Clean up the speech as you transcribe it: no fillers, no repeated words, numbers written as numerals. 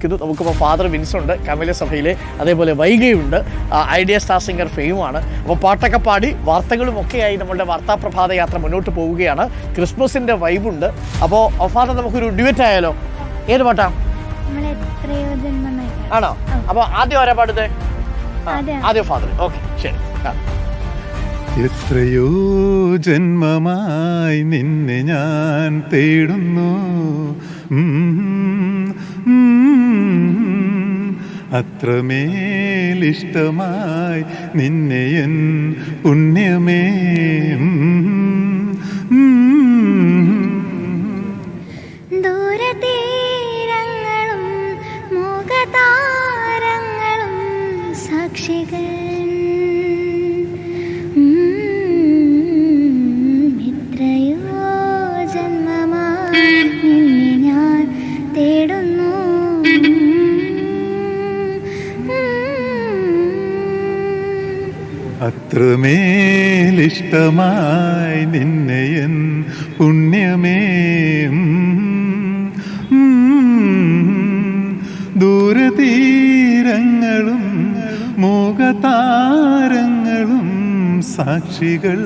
നമുക്കിപ്പോൾ ഫാദർ വിൻസുണ്ട് കമല സഭയിലെ, അതേപോലെ വൈഗയുണ്ട്, ഐഡിയ സ്റ്റാർ സിംഗർ ഫെയിമാണ്. അപ്പോൾ പാട്ടൊക്കെ പാടി വാർത്തകളും ഒക്കെയായി നമ്മളുടെ വാർത്താപ്രഭാത യാത്ര മുന്നോട്ട് പോവുകയാണ്. ക്രിസ്മസിൻ്റെ വൈബുണ്ട്. അപ്പോൾ ഫാദർ നമുക്കൊരു ഡ്യുവറ്റ് ആയാലോ? ഏത് പാട്ടാ? ആണോ? അപ്പോൾ ആദ്യം ആരാ പാടുന്നത്? ആദ്യം ഫാദർ. ഓക്കെ, ശരി. എത്രയോ ജന്മമായി നിന്നെ ഞാൻ തേടുന്നു, അത്രമേലിഷ്ടമായി നിന്നെ എൻ പുണ്യമേ. ദൂരതീരങ്ങളും മുഖതാരങ്ങളും സാക്ഷികൾ, എത്രയോ ജന്മമായി നിന്നെ ഞാൻ തേടുന്നു, അത്രമേലിഷ്ടമായി നിന്നെ എൻ പുണ്യമേ. ദൂരതീരങ്ങളും മുഖതാരങ്ങളും സാക്ഷികൾ.